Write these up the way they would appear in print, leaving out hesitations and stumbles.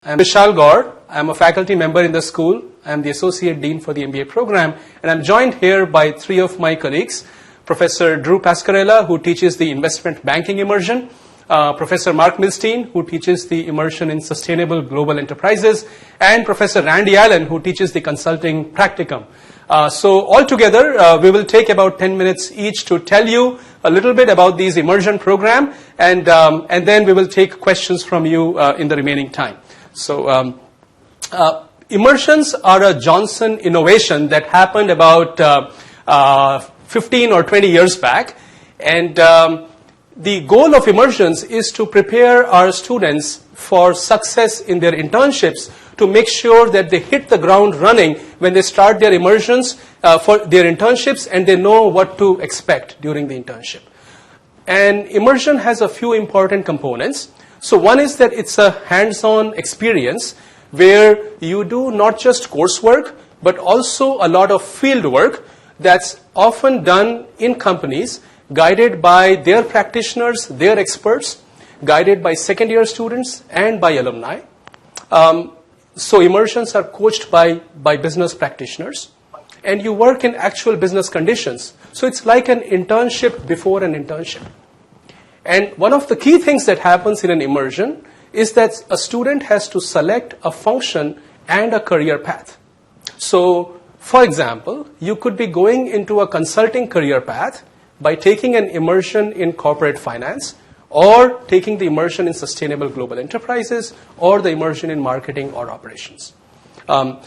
I'm Vishal Gaur. I'm a faculty member in the school. I'm the Associate Dean for the MBA program, and I'm joined here by three of my colleagues, Professor Drew Pascarella, who teaches the investment banking immersion, Professor Mark Milstein, who teaches the immersion in sustainable global enterprises, and Professor Randy Allen, who teaches the consulting practicum. So altogether, we will take about 10 minutes each to tell you a little bit about these immersion program, and then we will take questions from you in the remaining time. So immersions are a Johnson innovation that happened about 15 or 20 years back, and the goal of immersions is to prepare our students for success in their internships, to make sure that they hit the ground running when they start their immersions for their internships, and they know what to expect during the internship. And immersion has a few important components. So one is that it's a hands-on experience where you do not just coursework, but also a lot of field work that's often done in companies, guided by their practitioners, their experts, guided by second-year students and by alumni. So immersions are coached by business practitioners, and you work in actual business conditions. So it's like an internship before an internship. And one of the key things that happens in an immersion is that a student has to select a function and a career path. So, for example, you could be going into a consulting career path by taking an immersion in corporate finance, or taking the immersion in sustainable global enterprises, or the immersion in marketing or operations.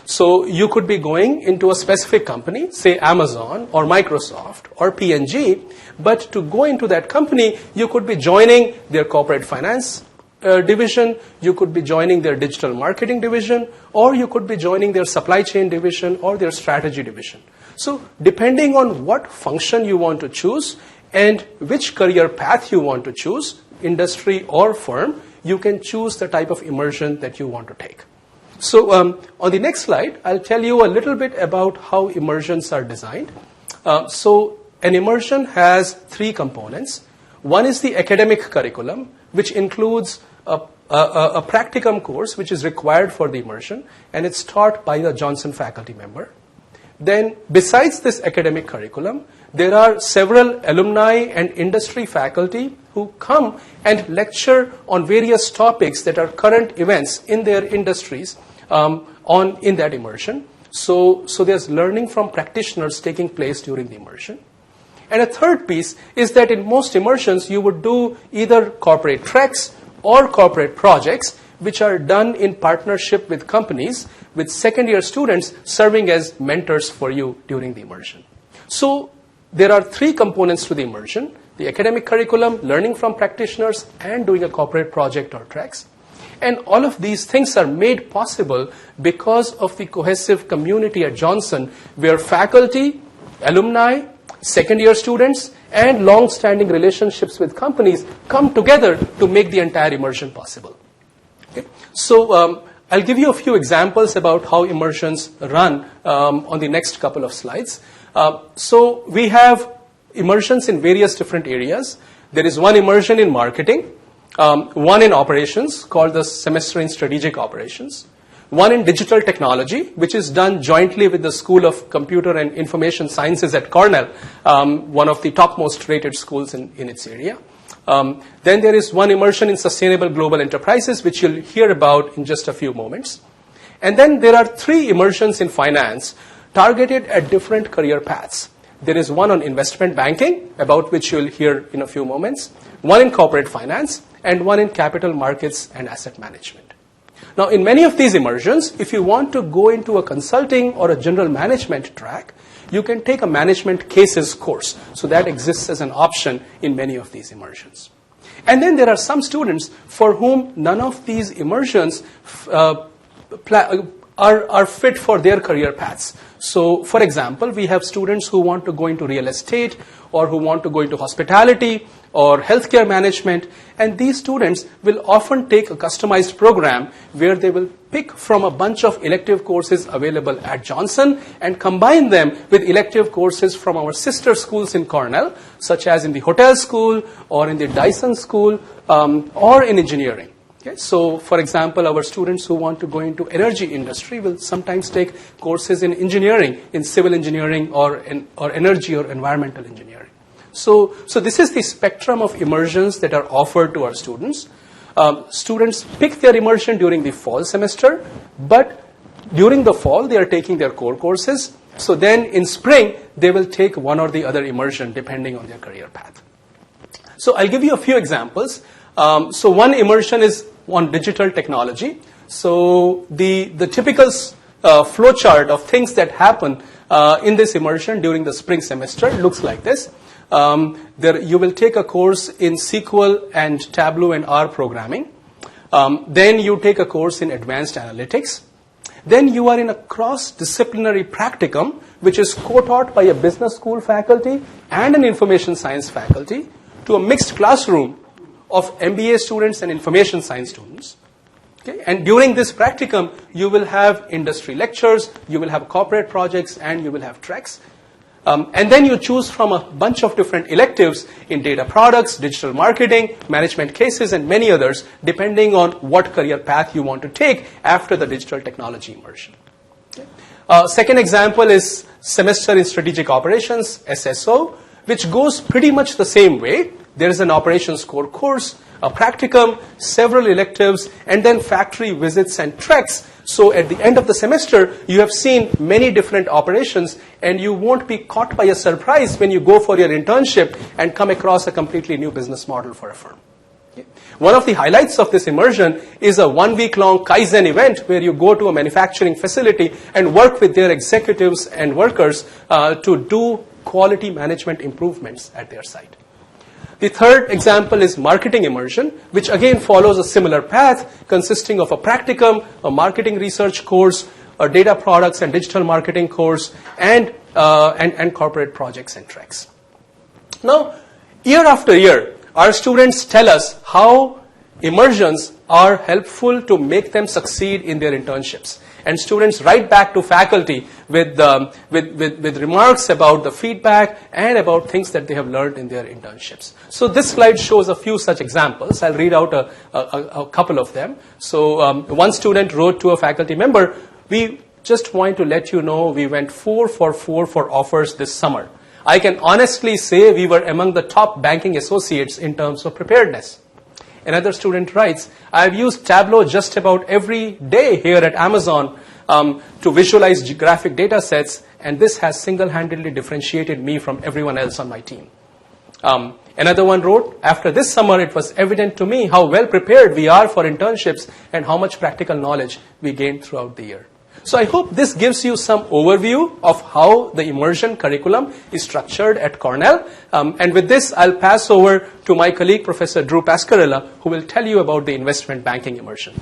So you could be going into a specific company, say Amazon or Microsoft or P&G, but to go into that company, you could be joining their corporate finance division, you could be joining their digital marketing division, or you could be joining their supply chain division or their strategy division. So depending on what function you want to choose and which career path you want to choose, industry or firm, you can choose the type of immersion that you want to take. So on the next slide, I'll tell you a little bit about how immersions are designed. So an immersion has three components. One is the academic curriculum, which includes a practicum course which is required for the immersion, and it's taught by a Johnson faculty member. Then, besides this academic curriculum, there are several alumni and industry faculty who come and lecture on various topics that are current events in their industries in that immersion. So there's learning from practitioners taking place during the immersion. And a third piece is that in most immersions, you would do either corporate treks or corporate projects, which are done in partnership with companies, with second-year students serving as mentors for you during the immersion. So there are three components to the immersion: the academic curriculum, learning from practitioners, and doing a corporate project or treks. And all of these things are made possible because of the cohesive community at Johnson, where faculty, alumni, second-year students, and long-standing relationships with companies come together to make the entire immersion possible. Okay. So I'll give you a few examples about how immersions run on the next couple of slides. So we have immersions in various different areas. There is one immersion in marketing, one in operations called the semester in strategic operations, one in digital technology, which is done jointly with the School of Computer and Information Sciences at Cornell, one of the topmost rated schools in its area. Then there is one immersion in sustainable global enterprises, which you'll hear about in just a few moments. And then there are three immersions in finance targeted at different career paths. There is one on investment banking, about which you'll hear in a few moments, one in corporate finance, and one in capital markets and asset management. Now, in many of these immersions, if you want to go into a consulting or a general management track, you can take a management cases course. So that exists as an option in many of these immersions. And then there are some students for whom none of these immersions are fit for their career paths. So, for example, we have students who want to go into real estate, or who want to go into hospitality or healthcare management, and these students will often take a customized program where they will pick from a bunch of elective courses available at Johnson and combine them with elective courses from our sister schools in Cornell, such as in the hotel school or in the Dyson school or in engineering. Okay? So, for example, our students who want to go into energy industry will sometimes take courses in engineering, in civil engineering or energy or environmental engineering. So this is the spectrum of immersions that are offered to our students. Students pick their immersion during the fall semester, but during the fall they are taking their core courses. So then in spring they will take one or the other immersion depending on their career path. So I'll give you a few examples. So one immersion is on digital technology. So the typical flow chart of things that happen in this immersion during the spring semester looks like this. You will take a course in SQL and Tableau and R programming. Then you take a course in advanced analytics. Then you are in a cross-disciplinary practicum, which is co-taught by a business school faculty and an information science faculty to a mixed classroom of MBA students and information science students. Okay? And during this practicum, you will have industry lectures, you will have corporate projects, and you will have treks. And then you choose from a bunch of different electives in data products, digital marketing, management cases, and many others, depending on what career path you want to take after the digital technology immersion. Okay. Second example is semester in strategic operations, SSO, which goes pretty much the same way. There is an operations core course, a practicum, several electives, and then factory visits and treks. So at the end of the semester, you have seen many different operations, and you won't be caught by a surprise when you go for your internship and come across a completely new business model for a firm. Okay. One of the highlights of this immersion is a 1-week-long Kaizen event where you go to a manufacturing facility and work with their executives and workers to do quality management improvements at their site. The third example is marketing immersion, which again follows a similar path consisting of a practicum, a marketing research course, a data products and digital marketing course, and corporate projects and treks. Now, year after year, our students tell us how immersions are helpful to make them succeed in their internships. And students write back to faculty with remarks about the feedback and about things that they have learned in their internships. So this slide shows a few such examples. I'll read out a couple of them. So one student wrote to a faculty member, "We just want to let you know we went 4 for 4 for offers this summer. I can honestly say we were among the top banking associates in terms of preparedness." Another student writes, "I've used Tableau just about every day here at Amazon to visualize graphic data sets, and this has single-handedly differentiated me from everyone else on my team." Another one wrote, "After this summer, it was evident to me how well prepared we are for internships and how much practical knowledge we gained throughout the year." So I hope this gives you some overview of how the immersion curriculum is structured at Cornell. And with this, I'll pass over to my colleague, Professor Drew Pascarella, who will tell you about the investment banking immersion.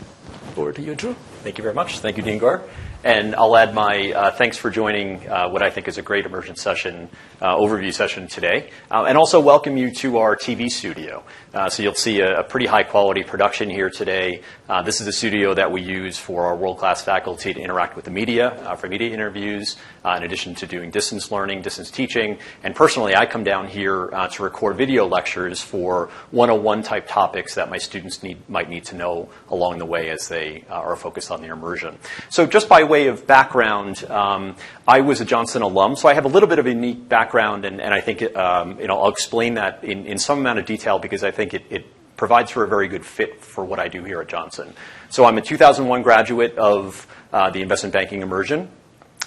Over to you, Drew. Thank you very much. Thank you, Dean Gore. And I'll add my thanks for joining what I think is a great immersion session, overview session today. And also welcome you to our TV studio. So you'll see a pretty high quality production here today. This is a studio that we use for our world-class faculty to interact with the media, for media interviews, in addition to doing distance learning, distance teaching. And personally, I come down here to record video lectures for 101 type topics that my students might need to know along the way as they are focused on their immersion. So just by way of background, I was a Johnson alum, so I have a little bit of a unique background, and I think I'll explain that in some amount of detail because I think it provides for a very good fit for what I do here at Johnson. So I'm a 2001 graduate of the investment banking immersion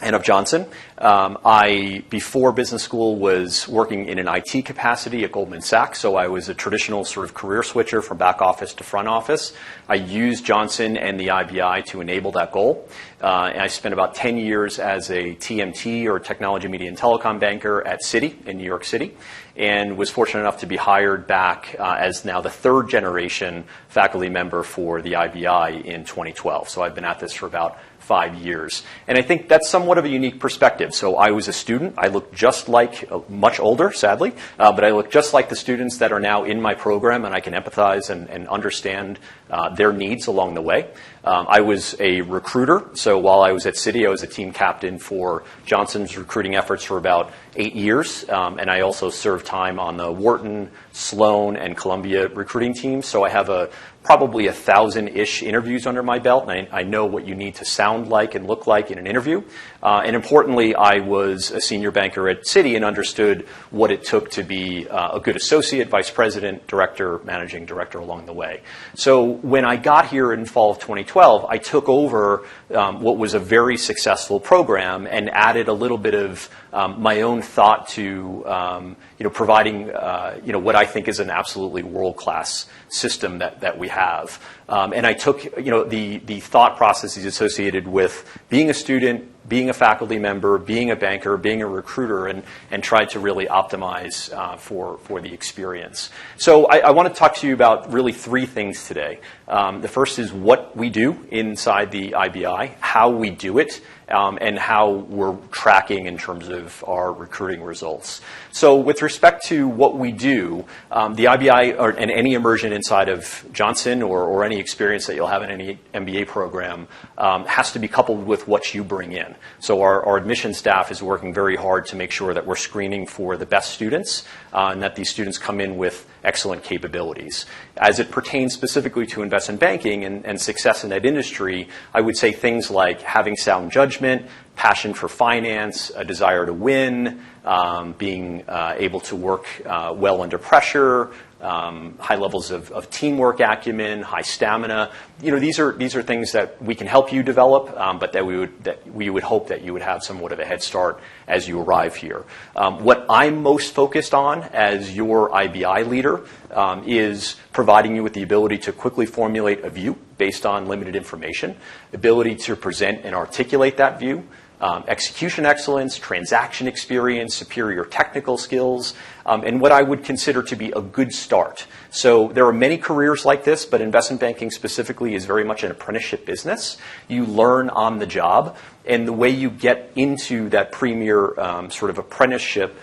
and of Johnson. I, before business school, was working in an IT capacity at Goldman Sachs, so I was a traditional sort of career switcher from back office to front office. I used Johnson and the IBI to enable that goal. And I spent about 10 years as a TMT, or technology, media, and telecom banker at Citi in New York City, and was fortunate enough to be hired back as now the third generation faculty member for the IBI in 2012. So I've been at this for about 5 years. And I think that's somewhat of a unique perspective. So I was a student. I look just like, much older, sadly, but I look just like the students that are now in my program, and I can empathize and understand their needs along the way. I was a recruiter. So while I was at Citi, I was a team captain for Johnson's recruiting efforts for about 8 years, and I also served time on the Wharton, Sloan, and Columbia recruiting teams. So I have probably 1,000-ish interviews under my belt, and I know what you need to sound like and look like in an interview. And importantly, I was a senior banker at Citi and understood what it took to be a good associate, vice president, director, managing director along the way. So when I got here in fall of 2012, I took over what was a very successful program and added a little bit of my own thought to providing what I think is an absolutely world-class system that we have. And I took the thought processes associated with being a student, being a faculty member, being a banker, being a recruiter, and tried to really optimize for the experience. So I want to talk to you about really 3 things today. The first is what we do inside the IBI, how we do it, and how we're tracking in terms of our recruiting results. So with respect to what we do, the IBI and any immersion inside of Johnson or any experience that you'll have in any MBA program has to be coupled with what you bring in. So our admission staff is working very hard to make sure that we're screening for the best students and that these students come in with excellent capabilities. As it pertains specifically to investment banking and success in that industry, I would say things like having sound judgment, passion for finance, a desire to win, being able to work well under pressure, high levels of teamwork acumen, high stamina. These are things that we can help you develop, but that we would hope that you would have somewhat of a head start as you arrive here. What I'm most focused on as your IBI leader is providing you with the ability to quickly formulate a view based on limited information, ability to present and articulate that view, execution excellence, transaction experience, superior technical skills, and what I would consider to be a good start. So there are many careers like this, but investment banking specifically is very much an apprenticeship business. You learn on the job, and the way you get into that premier sort of apprenticeship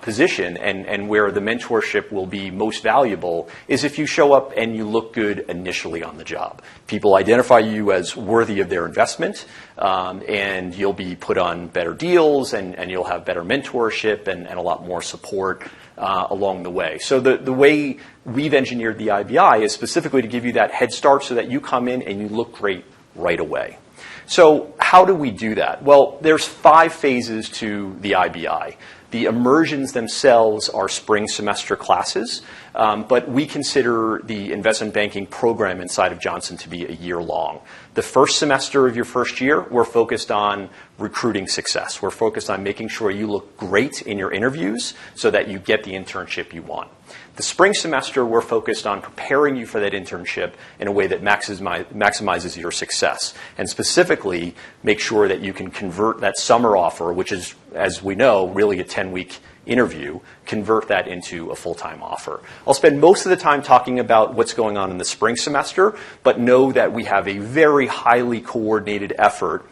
position and where the mentorship will be most valuable is if you show up and you look good initially on the job. People identify you as worthy of their investment, and you'll be put on better deals, and you'll have better mentorship and a lot more support along the way. So the way we've engineered the IBI is specifically to give you that head start so that you come in and you look great right away. So how do we do that? Well, there's 5 phases to the IBI. The immersions themselves are spring semester classes, but we consider the investment banking program inside of Johnson to be a year long. The first semester of your first year, we're focused on recruiting success. We're focused on making sure you look great in your interviews so that you get the internship you want. The spring semester, we're focused on preparing you for that internship in a way that maximizes your success, and specifically make sure that you can convert that summer offer, which is, as we know, really a 10-week interview, convert that into a full-time offer. I'll spend most of the time talking about what's going on in the spring semester, but know that we have a very highly coordinated effort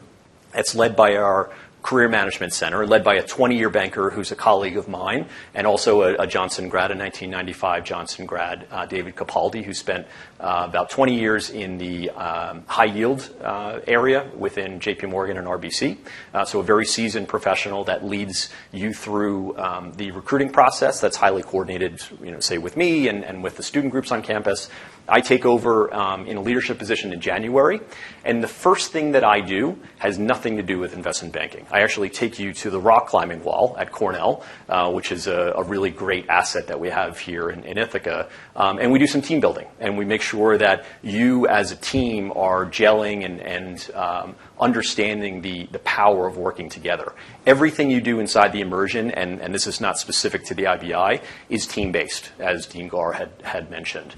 that's led by our Career Management Center, led by a 20-year banker who's a colleague of mine, and also a Johnson grad, a 1995 Johnson grad, David Capaldi, who spent about 20 years in the high yield area within JP Morgan and RBC. So a very seasoned professional that leads you through the recruiting process that's highly coordinated, say with me and with the student groups on campus. I take over in a leadership position in January, and the first thing that I do has nothing to do with investment banking. I actually take you to the rock climbing wall at Cornell, which is a really great asset that we have here in Ithaca, and we do some team building, and we make sure that you as a team are gelling and understanding the power of working together. Everything you do inside the immersion, and this is not specific to the IBI, is team-based, as Dean Gar had mentioned.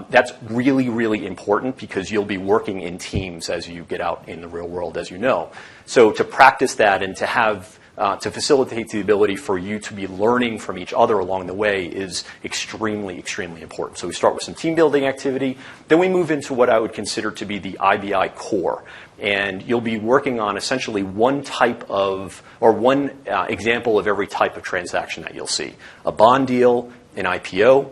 That's really, really important because you'll be working in teams as you get out in the real world, as you know. So to practice that and to have to facilitate the ability for you to be learning from each other along the way is extremely, extremely important. So we start with some team building activity. Then we move into what I would consider to be the IBI core. And you'll be working on essentially one type of, or one example of every type of transaction that you'll see. A bond deal, an IPO,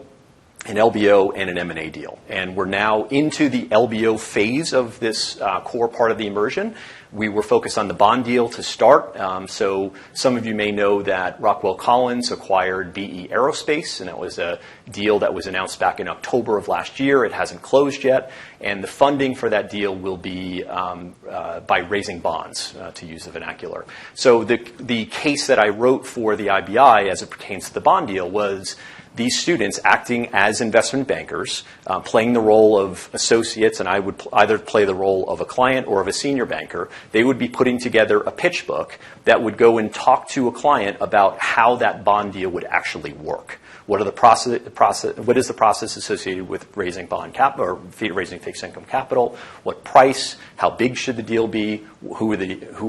an LBO, and an M&A deal. And we're now into the LBO phase of this core part of the immersion. We were focused on the bond deal to start. So some of you may know that Rockwell Collins acquired BE Aerospace, and it was a deal that was announced back in October of last year. It hasn't closed yet, and the funding for that deal will be by raising bonds, to use the vernacular. So the case that I wrote for the IBI as it pertains to the bond deal was these students acting as investment bankers, playing the role of associates, and I would either play the role of a client or of a senior banker. They would be putting together a pitch book that would go and talk to a client about how that bond deal would actually work. What is the process associated with raising bond capital or raising fixed income capital? What price? How big should the deal be? Who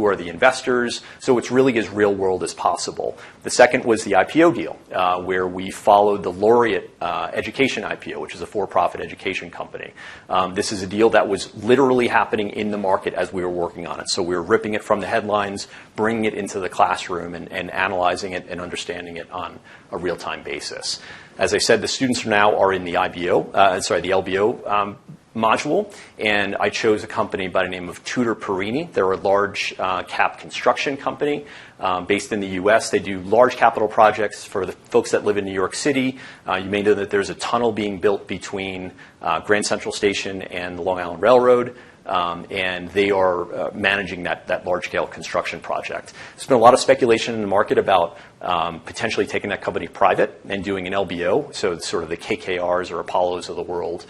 are the investors? So it's really as real world as possible. The second was the IPO deal, where we followed the Laureate Education IPO, which is a for-profit education company. This is a deal that was literally happening in the market as we were working on it. So we were ripping it from the headlines, bringing it into the classroom, and analyzing it and understanding it on a real-time basis. As I said, the students now are in the the LBO module, and I chose a company by the name of Tudor Perini. They're a large cap construction company based in the U.S. They do large capital projects for the folks that live in New York City. You may know that there's a tunnel being built between Grand Central Station and the Long Island Railroad. And they are managing that large-scale construction project. There's been a lot of speculation in the market about potentially taking that company private and doing an LBO, so it's sort of the KKRs or Apollos of the world,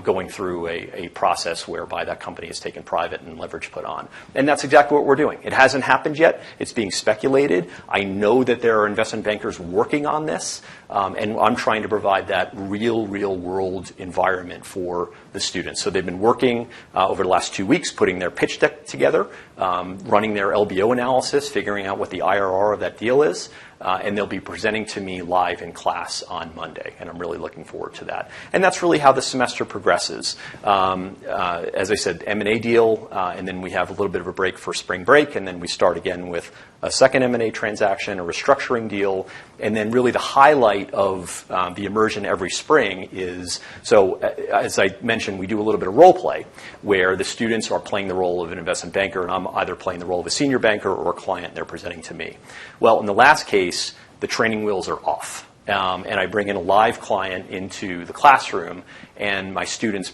going through a process whereby that company is taken private and leverage put on. And that's exactly what we're doing. It hasn't happened yet. It's being speculated. I know that there are investment bankers working on this, and I'm trying to provide that real-world environment for the students. So they've been working over the last 2 weeks, putting their pitch deck together, running their LBO analysis, figuring out what the IRR of that deal is, and they'll be presenting to me live in class on Monday, and I'm really looking forward to that. And that's really how the semester progresses. As I said, M&A deal, and then we have a little bit of a break for spring break, and then we start again with a second M&A transaction, a restructuring deal, and then really the highlight of the immersion every spring is, so as I mentioned, we do a little bit of role play where the students are playing the role of an investment banker, and I'm either playing the role of a senior banker or a client, and they're presenting to me. Well, in the last case, the training wheels are off. And I bring in a live client into the classroom, and my students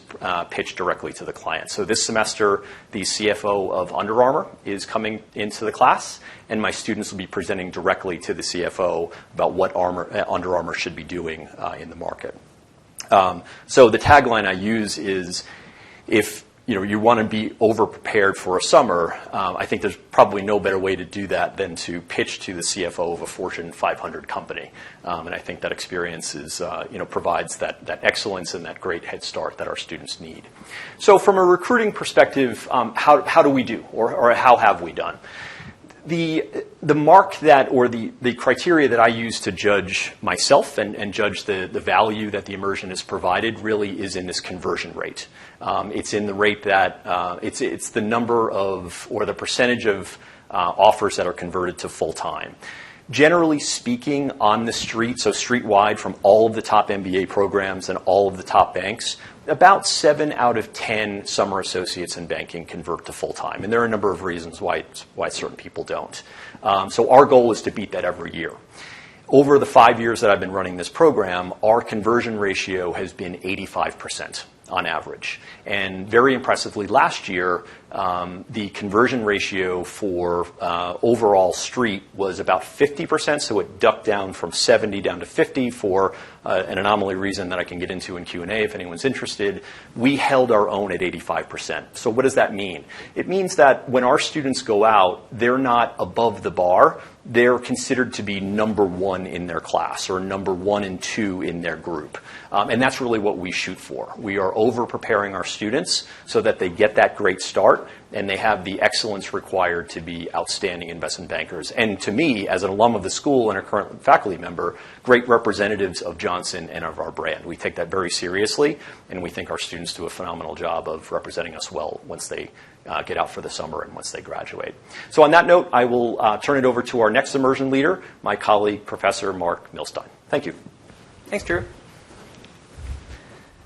pitch directly to the client. So this semester, the CFO of Under Armour is coming into the class, and my students will be presenting directly to the CFO about what Under Armour should be doing in the market. So the tagline I use is, if you want to be over-prepared for a summer, I think there's probably no better way to do that than to pitch to the CFO of a Fortune 500 company. And I think that experience is, provides that excellence and that great head start that our students need. So from a recruiting perspective, how do we do, or how have we done? The mark that, or the criteria that I use to judge myself and judge the value that the immersion has provided really is in this conversion rate. It's in the rate that, it's the number of, or the percentage of offers that are converted to full-time. Generally speaking, on the street, so street-wide from all of the top MBA programs and all of the top banks, about 7 out of 10 summer associates in banking convert to full-time. And there are a number of reasons why certain people don't. So our goal is to beat that every year. Over the 5 years that I've been running this program, our conversion ratio has been 85% on average. And very impressively, last year, the conversion ratio for overall street was about 50%, so it ducked down from 70 down to 50 for an anomaly reason that I can get into in Q&A if anyone's interested. We held our own at 85%. So what does that mean? It means that when our students go out, they're not above the bar. They're considered to be number one in their class or number 1 and 2 in their group. And that's really what we shoot for. We are over-preparing our students so that they get that great start and they have the excellence required to be outstanding investment bankers. And to me, as an alum of the school and a current faculty member, great representatives of Johnson and of our brand. We take that very seriously, and we think our students do a phenomenal job of representing us well once they get out for the summer and once they graduate. So on that note, I will turn it over to our next immersion leader, my colleague, Professor Mark Milstein. Thank you. Thanks, Drew.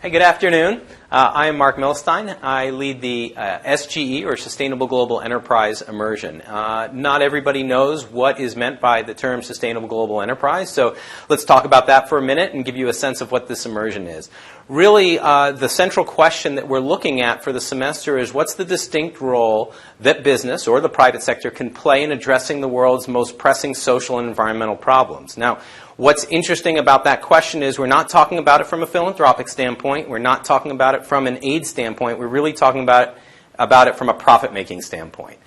Hey, good afternoon. I am Mark Milstein. I lead the SGE, or Sustainable Global Enterprise Immersion. Not everybody knows what is meant by the term Sustainable Global Enterprise, so let's talk about that for a minute and give you a sense of what this immersion is. Really, the central question that we're looking at for the semester is what's the distinct role that business or the private sector can play in addressing the world's most pressing social and environmental problems. Now, what's interesting about that question is we're not talking about it from a philanthropic standpoint. We're not talking about it from an aid standpoint. We're really talking about it from a profit-making standpoint.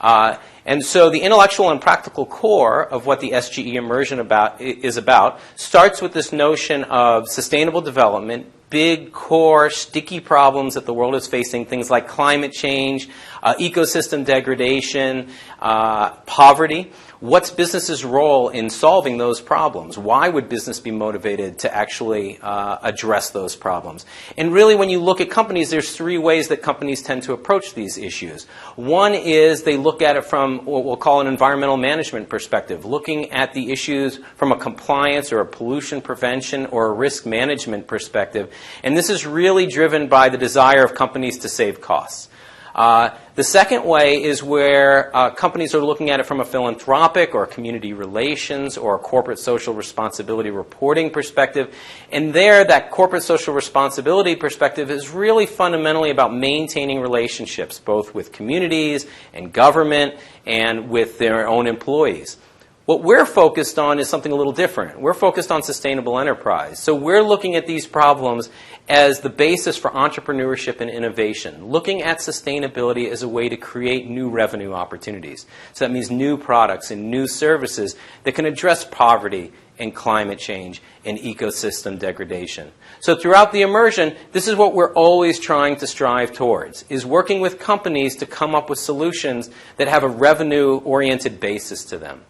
And so the intellectual and practical core of what the SGE Immersion is about starts with this notion of sustainable development, big, core, sticky problems that the world is facing, things like climate change, ecosystem degradation, poverty. What's business's role in solving those problems? Why would business be motivated to actually address those problems? And really, when you look at companies, there's three ways that companies tend to approach these issues. One is they look at it from what we'll call an environmental management perspective, looking at the issues from a compliance or a pollution prevention or a risk management perspective. And this is really driven by the desire of companies to save costs. The second way is where companies are looking at it from a philanthropic or community relations or a corporate social responsibility reporting perspective. And there, that corporate social responsibility perspective is really fundamentally about maintaining relationships, both with communities and government and with their own employees. What we're focused on is something a little different. We're focused on sustainable enterprise. So we're looking at these problems as the basis for entrepreneurship and innovation, looking at sustainability as a way to create new revenue opportunities. So that means new products and new services that can address poverty and climate change and ecosystem degradation. So throughout the immersion, this is what we're always trying to strive towards, is working with companies to come up with solutions that have a revenue-oriented basis to them.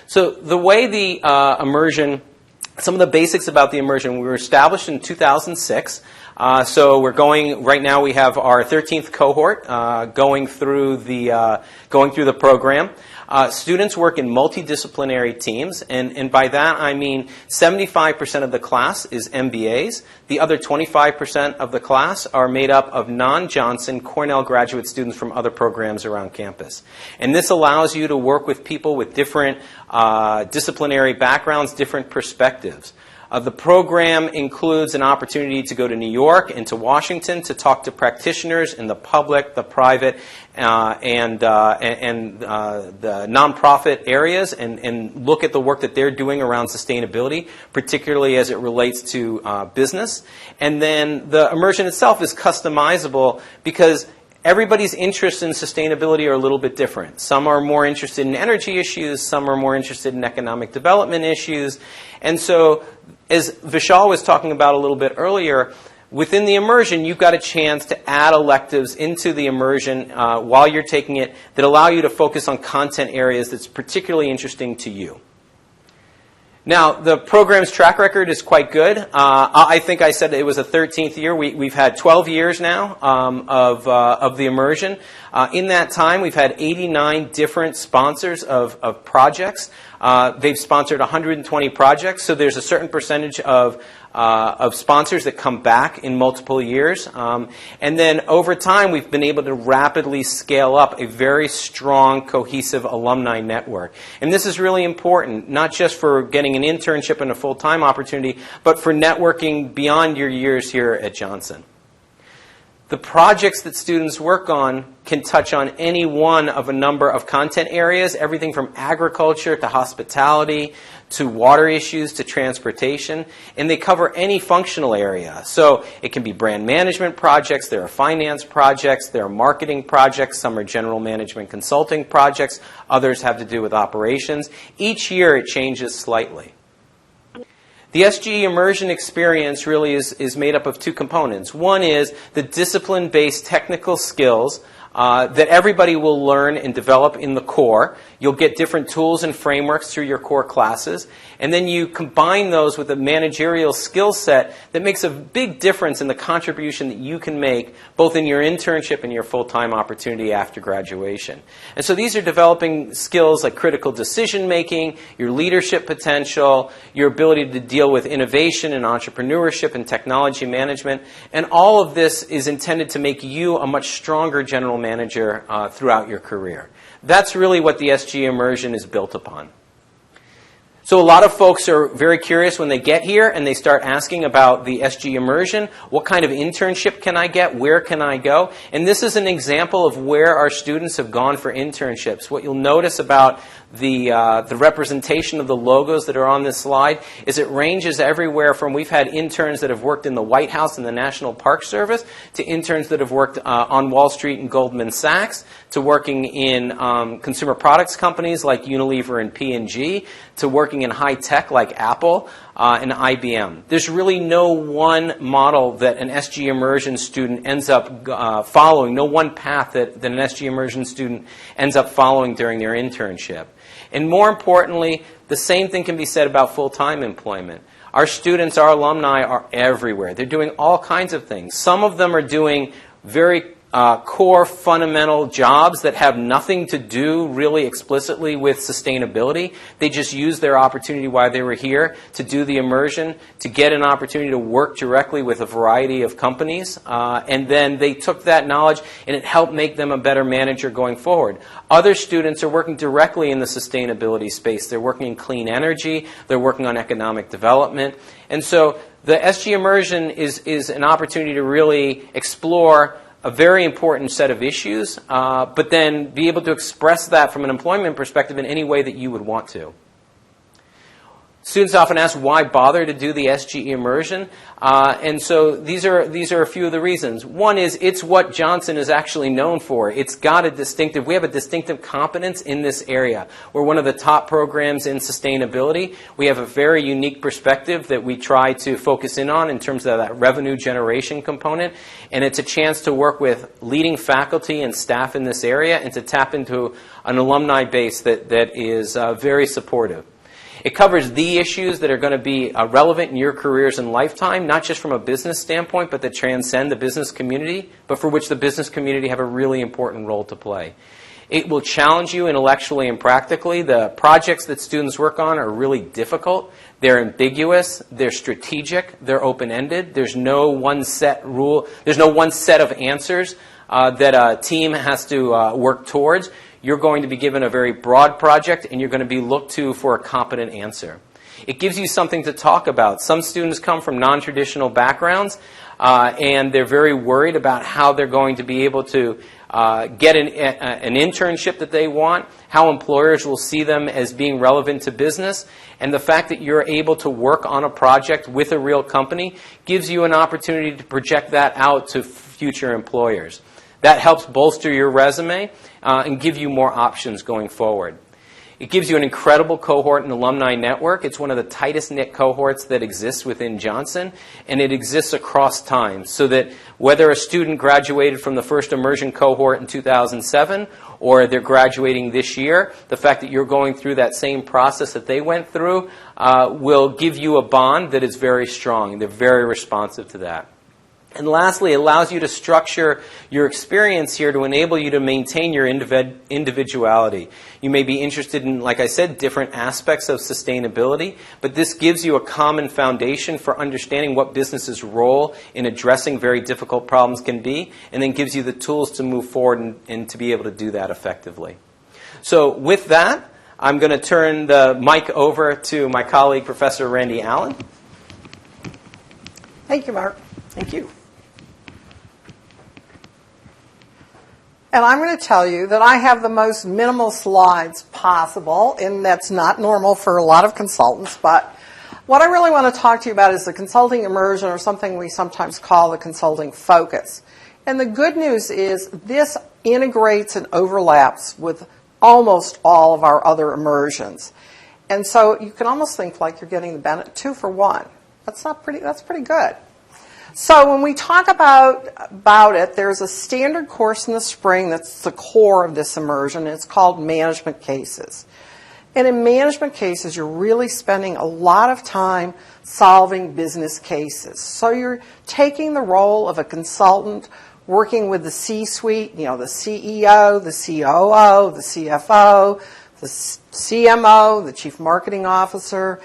So the way the immersion, some of the basics about the immersion, we were established in 2006. So we're going, right now we have our 13th cohort going through the program. Students work in multidisciplinary teams, and by that I mean 75% of the class is MBAs. The other 25% of the class are made up of non-Johnson Cornell graduate students from other programs around campus. And this allows you to work with people with different disciplinary backgrounds, different perspectives. The program includes an opportunity to go to New York and to Washington to talk to practitioners in the public, the private, and the nonprofit areas and look at the work that they're doing around sustainability, particularly as it relates to business. And then the immersion itself is customizable because everybody's interests in sustainability are a little bit different. Some are more interested in energy issues, some are more interested in economic development issues. And so, as Vishal was talking about a little bit earlier, within the immersion, you've got a chance to add electives into the immersion while you're taking it that allow you to focus on content areas that's particularly interesting to you. Now, the program's track record is quite good. I think I said it was a 13th year. We've had 12 years now of the immersion. In that time, we've had 89 different sponsors of projects. They've sponsored 120 projects, so there's a certain percentage of sponsors that come back in multiple years. And then over time, we've been able to rapidly scale up a very strong, cohesive alumni network. And this is really important, not just for getting an internship and a full-time opportunity, but for networking beyond your years here at Johnson. The projects that students work on can touch on any one of a number of content areas, everything from agriculture to hospitality to water issues to transportation, and they cover any functional area. So it can be brand management projects, there are finance projects, there are marketing projects, some are general management consulting projects, others have to do with operations. Each year it changes slightly. The SGE immersion experience really is made up of two components. One is the discipline-based technical skills that everybody will learn and develop in the core. You'll get different tools and frameworks through your core classes. And then you combine those with a managerial skill set that makes a big difference in the contribution that you can make both in your internship and your full-time opportunity after graduation. And so these are developing skills like critical decision making, your leadership potential, your ability to deal with innovation and entrepreneurship and technology management. And all of this is intended to make you a much stronger general manager throughout your career. That's really what the SG Immersion is built upon. So a lot of folks are very curious when they get here and they start asking about the SG Immersion. What kind of internship can I get? Where can I go? And this is an example of where our students have gone for internships. What you'll notice about the representation of the logos that are on this slide is it ranges everywhere from we've had interns that have worked in the White House and the National Park Service to interns that have worked on Wall Street and Goldman Sachs to working in consumer products companies like Unilever and P&G to working in high tech like Apple and IBM. There's really no one model that an SG Immersion student ends up following, no one path that an SG Immersion student ends up following during their internship. And more importantly, the same thing can be said about full-time employment. Our students, our alumni are everywhere. They're doing all kinds of things. Some of them are doing very core fundamental jobs that have nothing to do really explicitly with sustainability. They just used their opportunity while they were here to do the immersion, to get an opportunity to work directly with a variety of companies. And then they took that knowledge and it helped make them a better manager going forward. Other students are working directly in the sustainability space. They're working in clean energy. They're working on economic development. And so the SG Immersion is an opportunity to really explore a very important set of issues, but then be able to express that from an employment perspective in any way that you would want to. Students often ask, why bother to do the SG Immersion? And so these are a few of the reasons. One is it's what Johnson is actually known for. It's got we have a distinctive competence in this area. We're one of the top programs in sustainability. We have a very unique perspective that we try to focus in on in terms of that revenue generation component. And it's a chance to work with leading faculty and staff in this area and to tap into an alumni base that is very supportive. It covers the issues that are going to be relevant in your careers and lifetime, not just from a business standpoint, but that transcend the business community, but for which the business community have a really important role to play. It will challenge you intellectually and practically. The projects that students work on are really difficult. They're ambiguous. They're strategic. They're open-ended. There's no one set rule. There's no one set of answers that a team has to work towards. You're going to be given a very broad project, and you're going to be looked to for a competent answer. It gives you something to talk about. Some students come from non-traditional backgrounds, and they're very worried about how they're going to be able to get an internship that they want, how employers will see them as being relevant to business, and the fact that you're able to work on a project with a real company gives you an opportunity to project that out to future employers. That helps bolster your resume and give you more options going forward. It gives you an incredible cohort and alumni network. It's one of the tightest knit cohorts that exists within Johnson, and it exists across time, so that whether a student graduated from the first immersion cohort in 2007 or they're graduating this year, the fact that you're going through that same process that they went through will give you a bond that is very strong, and they're very responsive to that. And lastly, it allows you to structure your experience here to enable you to maintain your individuality. You may be interested in, like I said, different aspects of sustainability, but this gives you a common foundation for understanding what business's role in addressing very difficult problems can be, and then gives you the tools to move forward and to be able to do that effectively. So with that, I'm going to turn the mic over to my colleague, Professor Randy Allen. Thank you, Mark. Thank you. And I'm going to tell you that I have the most minimal slides possible, and that's not normal for a lot of consultants. But what I really want to talk to you about is the consulting immersion, or something we sometimes call the consulting focus. And the good news is this integrates and overlaps with almost all of our other immersions. And so you can almost think like you're getting the benefit 2 for 1. That's pretty good. So when we talk about it, there's a standard course in the spring that's the core of this immersion. It's called management cases. And in management cases, you're really spending a lot of time solving business cases. So you're taking the role of a consultant, working with the C-suite, the CEO, the COO, the CFO, the CMO, the Chief Marketing Officer,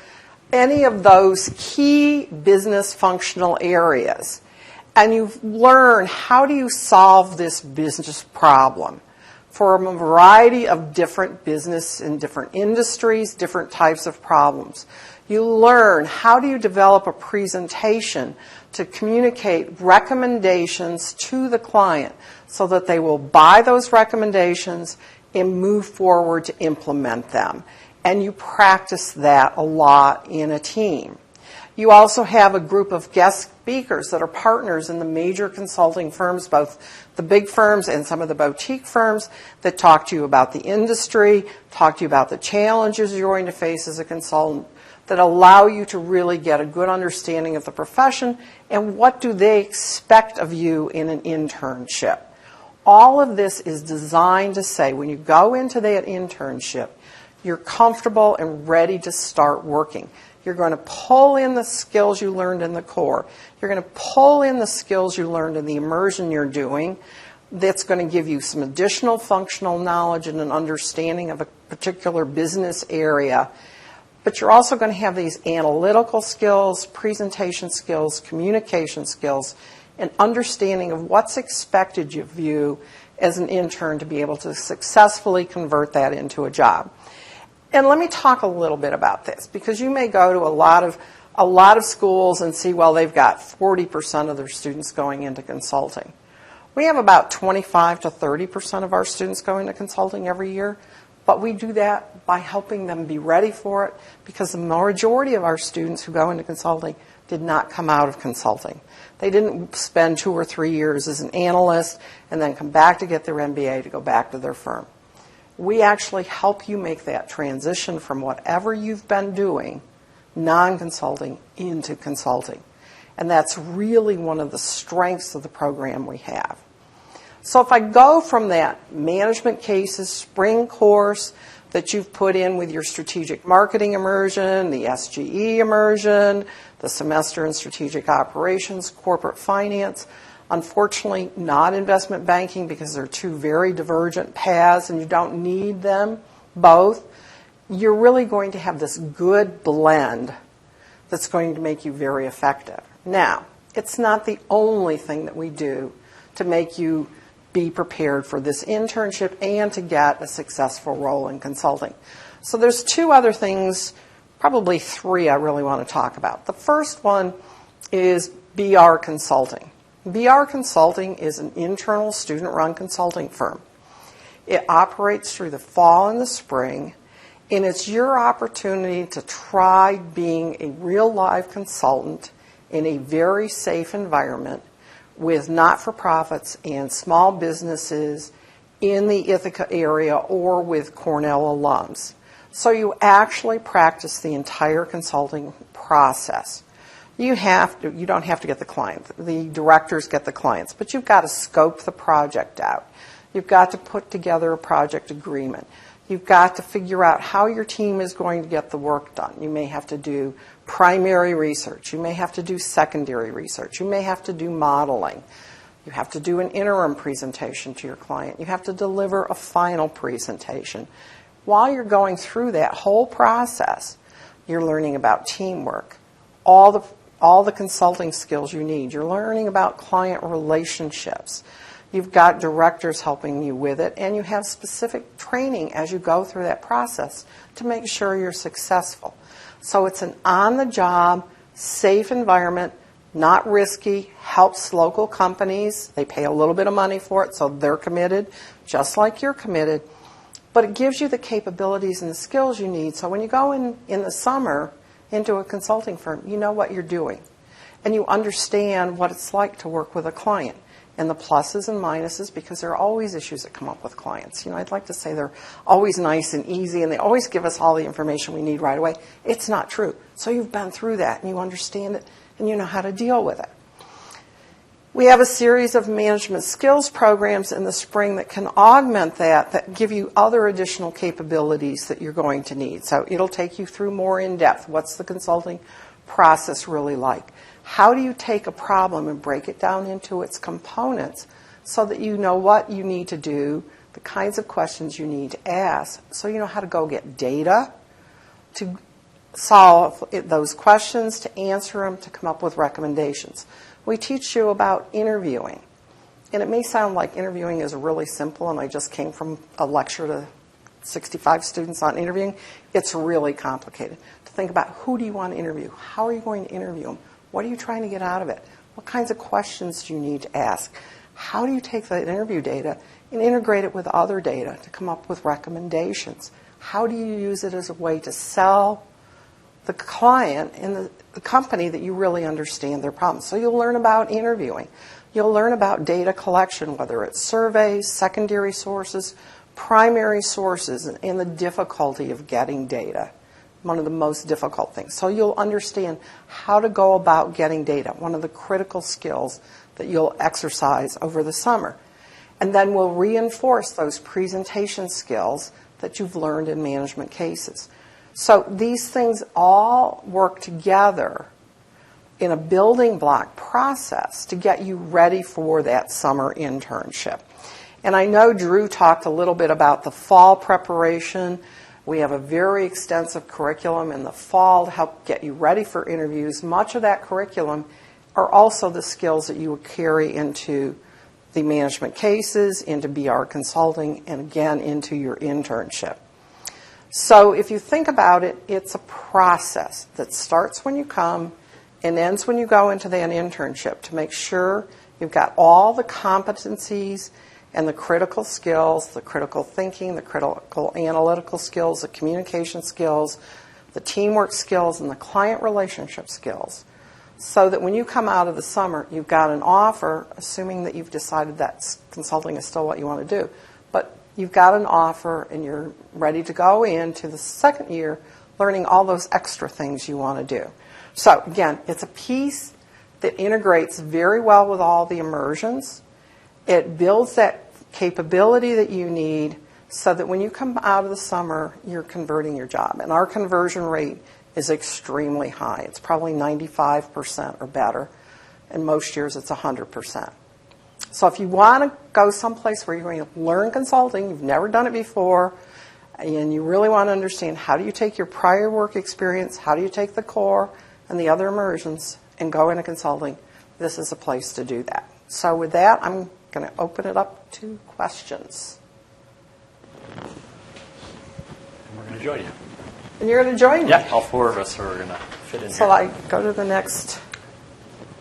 any of those key business functional areas. And you learn, how do you solve this business problem for a variety of different business in different industries, different types of problems. You learn, how do you develop a presentation to communicate recommendations to the client so that they will buy those recommendations and move forward to implement them. And you practice that a lot in a team. You also have a group of guest speakers that are partners in the major consulting firms, both the big firms and some of the boutique firms, that talk to you about the industry, talk to you about the challenges you're going to face as a consultant, that allow you to really get a good understanding of the profession and what do they expect of you in an internship. All of this is designed to say, when you go into that internship, you're comfortable and ready to start working. You're going to pull in the skills you learned in the core. You're going to pull in the skills you learned in the immersion you're doing. That's going to give you some additional functional knowledge and an understanding of a particular business area. But you're also going to have these analytical skills, presentation skills, communication skills, and understanding of what's expected of you as an intern to be able to successfully convert that into a job. And let me talk a little bit about this, because you may go to a lot of schools and see, well, they've got 40% of their students going into consulting. We have about 25 to 30% of our students going to consulting every year, but we do that by helping them be ready for it, because the majority of our students who go into consulting did not come out of consulting. They didn't spend 2 or 3 years as an analyst and then come back to get their MBA to go back to their firm. We actually help you make that transition from whatever you've been doing, non-consulting, into consulting. And that's really one of the strengths of the program we have. So if I go from that management cases spring course that you've put in with your strategic marketing immersion, the SGE immersion, the semester in strategic operations, corporate finance, unfortunately not investment banking, because they're two very divergent paths and you don't need them both, you're really going to have this good blend that's going to make you very effective. Now, it's not the only thing that we do to make you be prepared for this internship and to get a successful role in consulting. So there's 2 other things, probably 3 I really want to talk about. The first one is BR Consulting. BR Consulting is an internal student-run consulting firm. It operates through the fall and the spring, and it's your opportunity to try being a real live consultant in a very safe environment with not-for-profits and small businesses in the Ithaca area or with Cornell alums. So you actually practice the entire consulting process. You don't have to get the client. The directors get the clients, but you've got to scope the project out. You've got to put together a project agreement. You've got to figure out how your team is going to get the work done. You may have to do primary research. You may have to do secondary research. You may have to do modeling. You have to do an interim presentation to your client. You have to deliver a final presentation. While you're going through that whole process, you're learning about teamwork, all the consulting skills you need. You're learning about client relationships. You've got directors helping you with it, and you have specific training as you go through that process to make sure you're successful. So it's an on-the-job, safe environment, not risky, helps local companies. They pay a little bit of money for it, so they're committed, just like you're committed. But it gives you the capabilities and the skills you need, so when you go in the summer into a consulting firm, you know what you're doing. And you understand what it's like to work with a client, and the pluses and minuses, because there are always issues that come up with clients. I'd like to say they're always nice and easy, and they always give us all the information we need right away. It's not true. So you've been through that, and you understand it, and you know how to deal with it. We have a series of management skills programs in the spring that can augment that give you other additional capabilities that you're going to need. So it'll take you through more in depth. What's the consulting process really like? How do you take a problem and break it down into its components so that you know what you need to do, the kinds of questions you need to ask, so you know how to go get data to solve those questions, to answer them, to come up with recommendations. We teach you about interviewing. And it may sound like interviewing is really simple, and I just came from a lecture to 65 students on interviewing. It's really complicated. To think about, who do you want to interview? How are you going to interview them? What are you trying to get out of it? What kinds of questions do you need to ask? How do you take the interview data and integrate it with other data to come up with recommendations? How do you use it as a way to sell the client and the company that you really understand their problems? So you'll learn about interviewing. You'll learn about data collection, whether it's surveys, secondary sources, primary sources, and the difficulty of getting data. One of the most difficult things. So you'll understand how to go about getting data, one of the critical skills that you'll exercise over the summer. And then we'll reinforce those presentation skills that you've learned in management cases. So these things all work together in a building block process to get you ready for that summer internship. And I know Drew talked a little bit about the fall preparation. We have a very extensive curriculum in the fall to help get you ready for interviews. Much of that curriculum are also the skills that you would carry into the management cases, into BR consulting, and again into your internship. So if you think about it, it's a process that starts when you come and ends when you go into that internship to make sure you've got all the competencies and the critical skills, the critical thinking, the critical analytical skills, the communication skills, the teamwork skills, and the client relationship skills, so that when you come out of the summer, you've got an offer, assuming that you've decided that consulting is still what you want to do. But you've got an offer and you're ready to go into the second year learning all those extra things you want to do. So again, it's a piece that integrates very well with all the immersions. It builds that capability that you need so that when you come out of the summer, you're converting your job. And our conversion rate is extremely high. It's probably 95% or better. And most years it's 100%. So if you want to go someplace where you're going to learn consulting, you've never done it before, and you really want to understand how do you take your prior work experience, how do you take the core and the other immersions and go into consulting, this is a place to do that. So with that, I'm going to open it up to questions. And we're going to join you. And you're going to join me? Yeah, all four of us are going to fit in So here. I go to the next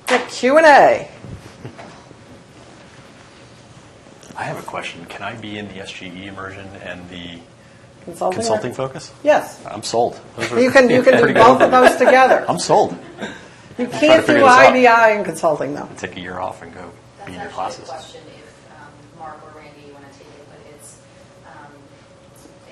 Q&A. I have a question. Can I be in the SGE immersion and the Consulting? consulting focus? Yes. I'm sold. You can do pretty both good. of those together. I'm sold. You trying to can't do figure this out. IBI in consulting, though. Take a year off and go be in your That's classes. actually a question if Mark or Randy you want to take it, but it's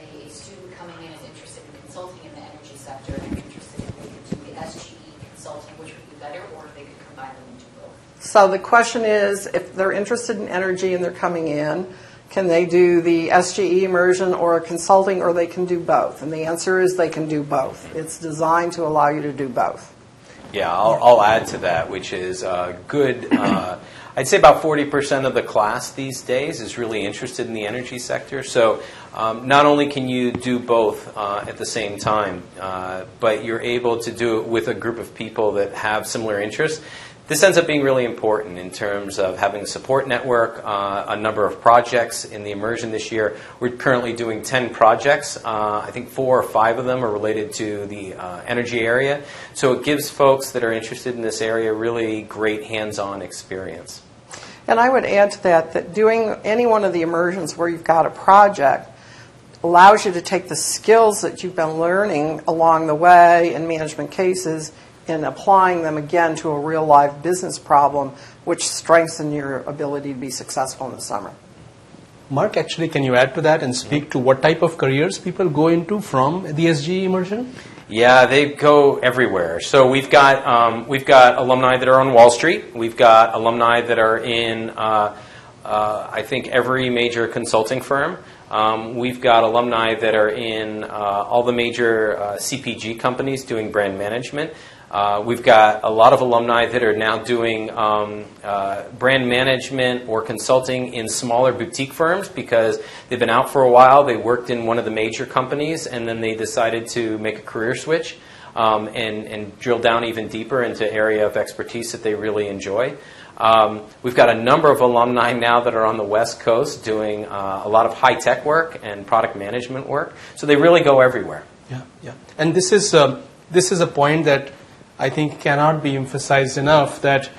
a student coming in is interested in consulting in the energy sector and interested if they could do the SGE consulting, which would be better, or if they could combine them into both. So the question is, if they're interested in energy and they're coming in, can they do the SGE immersion or a consulting, or they can do both? And the answer is they can do both. It's designed to allow you to do both. Yeah, I'll add to that, which is good. I'd say about 40% of the class these days is really interested in the energy sector. So not only can you do both at the same time, but you're able to do it with a group of people that have similar interests. This ends up being really important in terms of having a support network, a number of projects in the immersion this year. We're currently doing 10 projects. I think 4 or 5 of them are related to the energy area. So it gives folks that are interested in this area really great hands-on experience. And I would add to that doing any one of the immersions where you've got a project allows you to take the skills that you've been learning along the way in management cases and applying them again to a real live business problem, which strengthens your ability to be successful in the summer. Mark, actually, can you add to that and speak to what type of careers people go into from the SGE immersion? Yeah, they go everywhere. So we've got alumni that are on Wall Street. We've got alumni that are in I think every major consulting firm. We've got alumni that are in all the major CPG companies doing brand management. We've got a lot of alumni that are now doing brand management or consulting in smaller boutique firms because they've been out for a while. They worked in one of the major companies, and then they decided to make a career switch and drill down even deeper into area of expertise that they really enjoy. We've got a number of alumni now that are on the West Coast doing a lot of high-tech work and product management work. So they really go everywhere. Yeah, yeah. And this is a point that I think cannot be emphasized enough, that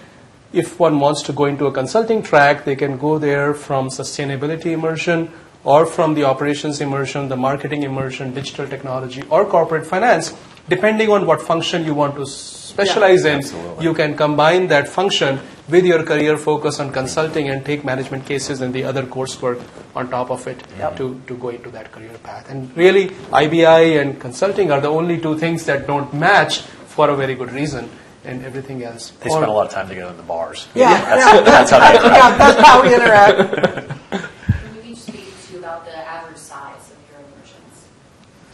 if one wants to go into a consulting track, they can go there from sustainability immersion or from the operations immersion, the marketing immersion, digital technology, or corporate finance. Depending on what function you want to specialize in, absolutely. You can combine that function with your career focus on consulting and take management cases and the other coursework on top of it to go into that career path. And really, IBI and consulting are the only two things that don't match for a very good reason, and everything else. They spend a lot of time together in the bars. That's how they interact. Yeah, that's how we interact. Can you each speak to about the average size of your immersions?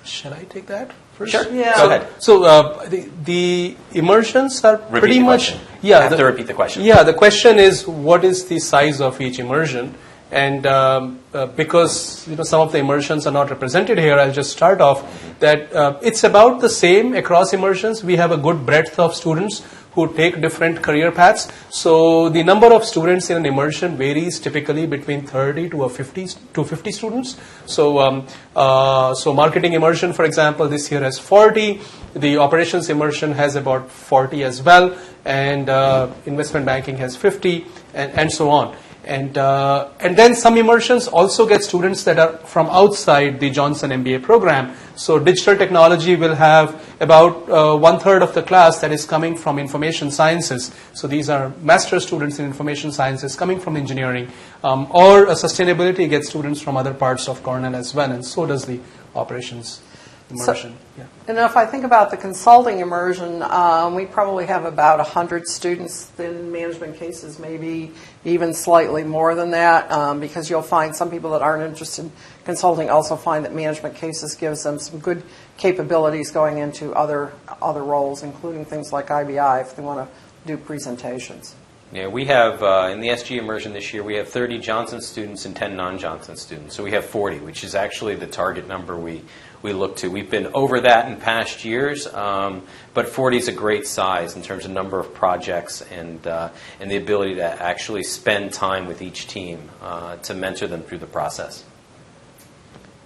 Shall I take that first? Sure. Yeah. Go ahead. So the immersions are Repeat pretty the much... question. Yeah, I have to repeat the question. Yeah, the question is, what is the size of each immersion? And because some of the immersions are not represented here, I'll just start off that it's about the same across immersions. We have a good breadth of students who take different career paths. So the number of students in an immersion varies typically between 30 to 50 students. So so marketing immersion, for example, this year has 40. The operations immersion has about 40 as well, and investment banking has 50, and so on. And then some immersions also get students that are from outside the Johnson MBA program. So digital technology will have about 1/3 of the class that is coming from information sciences. So these are master's students in information sciences coming from engineering. Or sustainability gets students from other parts of Cornell as well, and so does the operations immersion. And if I think about the consulting immersion, we probably have about 100 students in management cases, maybe even slightly more than that, because you'll find some people that aren't interested in consulting also find that management cases gives them some good capabilities going into other roles, including things like IBI if they want to do presentations. Yeah, we have, in the SG immersion this year, we have 30 Johnson students and 10 non-Johnson students. So we have 40, which is actually the target number we look to. We've been over that in past years, but 40 is a great size in terms of number of projects and the ability to actually spend time with each team to mentor them through the process.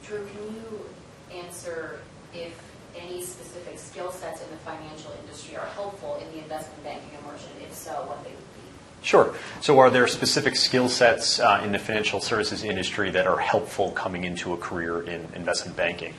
Drew, can you answer if any specific skill sets in the financial industry are helpful in the investment banking immersion? If so, what they would be? Sure. So are there specific skill sets in the financial services industry that are helpful coming into a career in investment banking?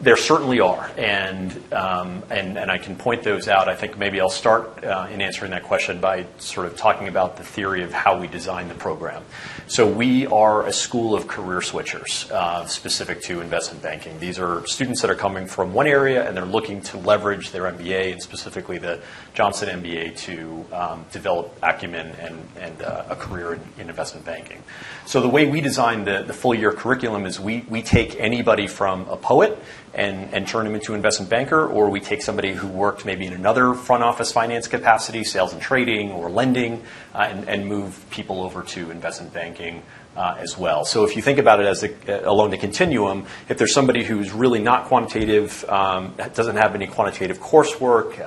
There certainly are, and I can point those out. I think maybe I'll start in answering that question by sort of talking about the theory of how we design the program. So we are a school of career switchers specific to investment banking. These are students that are coming from one area and they're looking to leverage their MBA, and specifically the Johnson MBA, to develop acumen and a career in investment banking. So the way we design the full year curriculum is we take anybody from a poet and turn them into an investment banker, or we take somebody who worked maybe in another front office finance capacity, sales and trading or lending, and move people over to investment banking as well. So if you think about it as along the continuum, if there's somebody who's really not quantitative, doesn't have any quantitative coursework,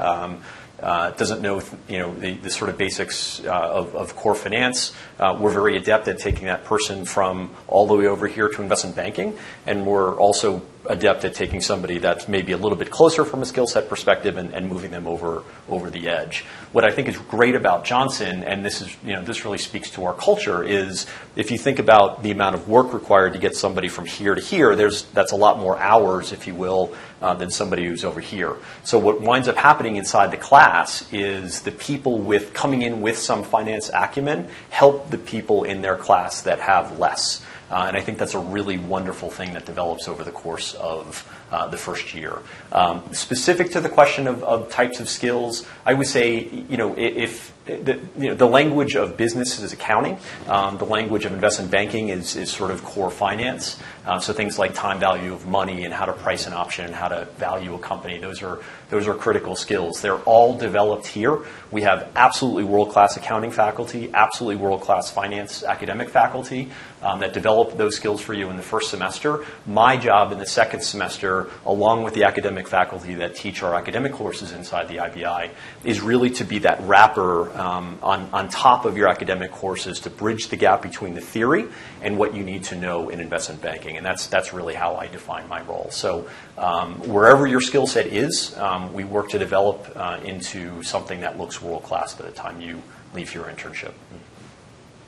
doesn't know the sort of basics of core finance, we're very adept at taking that person from all the way over here to investment banking, and we're also adept at taking somebody that's maybe a little bit closer from a skill set perspective and moving them over the edge. What I think is great about Johnson, and this really speaks to our culture, is if you think about the amount of work required to get somebody from here to here, that's a lot more hours, if you will, than somebody who's over here. So what winds up happening inside the class is the people coming in with some finance acumen help the people in their class that have less. And I think that's a really wonderful thing that develops over the course of the first year. Specific to the question of types of skills, I would say, if the language of business is accounting, the language of investment banking is sort of core finance. So things like time value of money and how to price an option and how to value a company, those are critical skills. They're all developed here. We have absolutely world-class accounting faculty, absolutely world-class finance academic faculty that develop those skills for you in the first semester. My job in the second semester, along with the academic faculty that teach our academic courses inside the IBI, is really to be that wrapper on top of your academic courses to bridge the gap between the theory and what you need to know in investment banking. And that's really how I define my role. So wherever your skill set is, we work to develop into something that looks world-class by the time you leave your internship.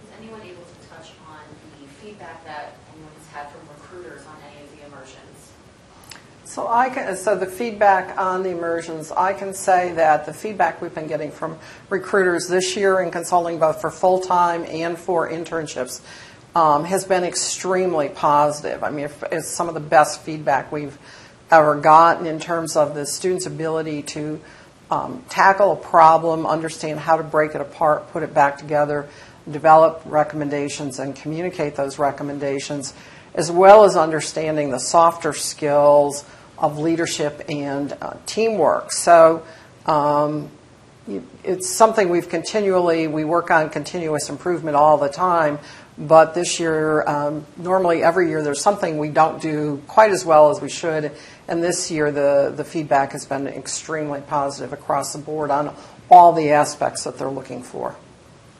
Is anyone able to touch on the feedback that anyone's had from recruiters on any of the immersions? So the feedback on the immersions, I can say that the feedback we've been getting from recruiters this year in consulting, both for full-time and for internships, has been extremely positive. I mean, it's some of the best feedback we've ever gotten in terms of the students' ability to tackle a problem, understand how to break it apart, put it back together, develop recommendations, and communicate those recommendations, as well as understanding the softer skills of leadership and teamwork. So it's something we work on continuous improvement all the time. But this year, normally every year, there's something we don't do quite as well as we should. And this year, the feedback has been extremely positive across the board on all the aspects that they're looking for.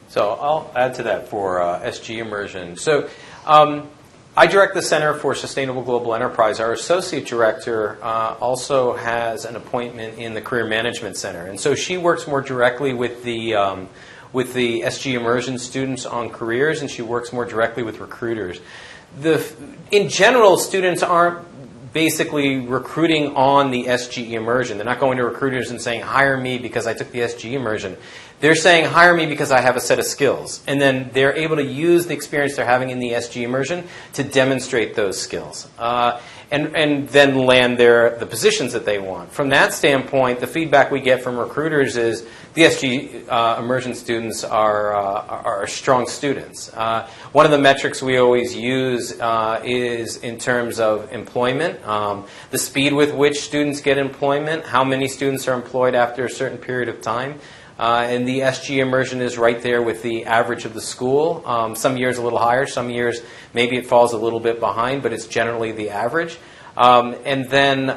So I'll add to that for SG Immersion. So I direct the Center for Sustainable Global Enterprise. Our associate director also has an appointment in the Career Management Center. And so she works more directly with the SG Immersion students on careers, and she works more directly with recruiters. In general, students aren't basically recruiting on the SG Immersion. They're not going to recruiters and saying, hire me because I took the SG Immersion. They're saying, hire me because I have a set of skills. And then they're able to use the experience they're having in the SG Immersion to demonstrate those skills. And then land the positions that they want. From that standpoint, the feedback we get from recruiters is the SG Immersion students are strong students. One of the metrics we always use is in terms of employment, the speed with which students get employment, how many students are employed after a certain period of time. And the SG Immersion is right there with the average of the school. Some years a little higher, some years maybe it falls a little bit behind, but it's generally the average. And then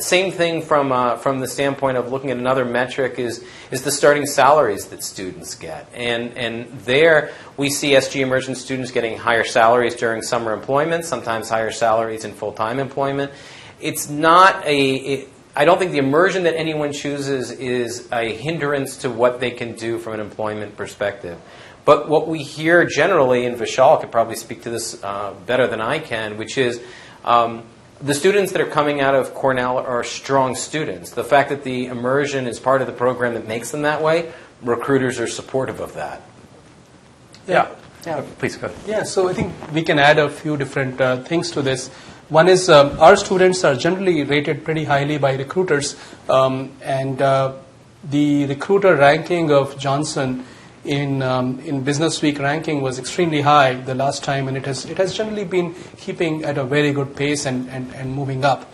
same thing from the standpoint of looking at another metric is the starting salaries that students get. And there we see SG Immersion students getting higher salaries during summer employment, sometimes higher salaries in full-time employment. It's not I don't think the immersion that anyone chooses is a hindrance to what they can do from an employment perspective. But what we hear generally, and Vishal could probably speak to this better than I can, which is the students that are coming out of Cornell are strong students. The fact that the immersion is part of the program that makes them that way, recruiters are supportive of that. Yeah. Please go ahead. Yeah, so I think we can add a few different things to this. One is our students are generally rated pretty highly by recruiters, and the recruiter ranking of Johnson in Business Week ranking was extremely high the last time, and it has generally been keeping at a very good pace and moving up.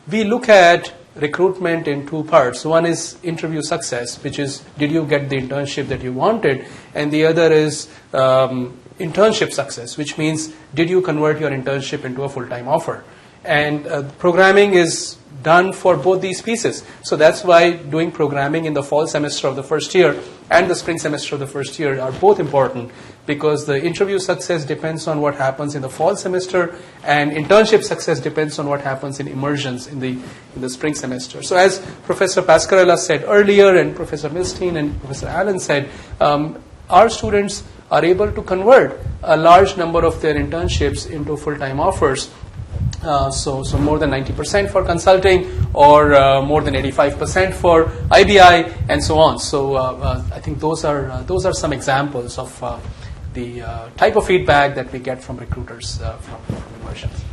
We look at recruitment in two parts. One is interview success, which is did you get the internship that you wanted, and the other is internship success, which means did you convert your internship into a full-time offer. And programming is done for both these pieces. So that's why doing programming in the fall semester of the first year and the spring semester of the first year are both important, because the interview success depends on what happens in the fall semester, and internship success depends on what happens in immersions in the spring semester. So as Professor Pascarella said earlier, and Professor Milstein and Professor Allen said, our students are able to convert a large number of their internships into full-time offers. So more than 90% for consulting, or more than 85% for IBI, and so on. So I think those are some examples of the type of feedback that we get from recruiters from Immersions.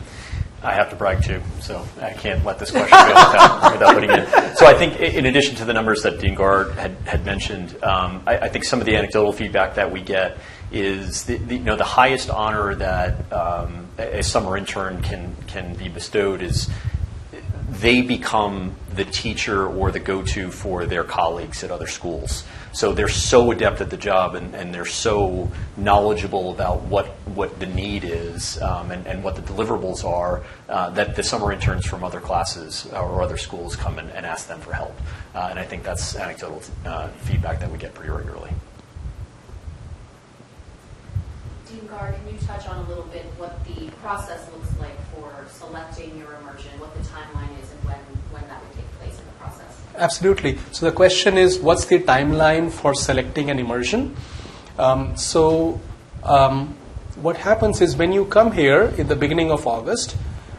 I have to brag too, so I can't let this question go without putting in. So I think in addition to the numbers that Dean Gar had mentioned, I think some of the anecdotal feedback that we get is the highest honor that a summer intern can be bestowed is they become the teacher or the go-to for their colleagues at other schools. So they're so adept at the job and they're so knowledgeable about what the need is and what the deliverables are that the summer interns from other classes or other schools come and ask them for help. And I think that's anecdotal feedback that we get pretty regularly. Dean Gar, can you touch on a little bit what the process looks like for selecting your immersion, what the timeline is, and when that would take place in the process? Absolutely. So the question is, what's the timeline for selecting an immersion? What happens is when you come here in the beginning of August,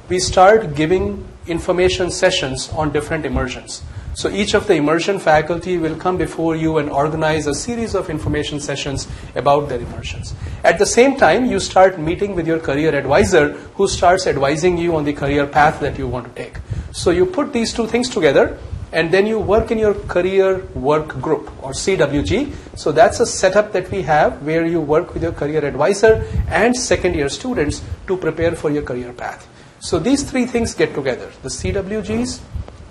we start giving information sessions on different immersions. So each of the immersion faculty will come before you and organize a series of information sessions about their immersions. At the same time, you start meeting with your career advisor who starts advising you on the career path that you want to take. So you put these two things together and then you work in your career work group or CWG. So that's a setup that we have where you work with your career advisor and second year students to prepare for your career path. So these three things get together: the CWGs,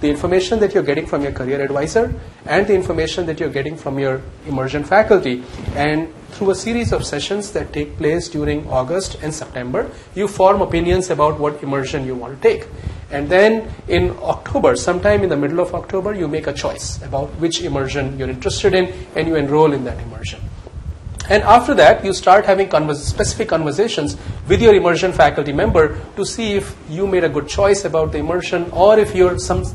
the information that you're getting from your career advisor, and the information that you're getting from your immersion faculty. And through a series of sessions that take place during August and September, you form opinions about what immersion you want to take. And then in October, sometime in the middle of October, you make a choice about which immersion you're interested in, and you enroll in that immersion. And after that, you start having specific conversations with your immersion faculty member to see if you made a good choice about the immersion, or if there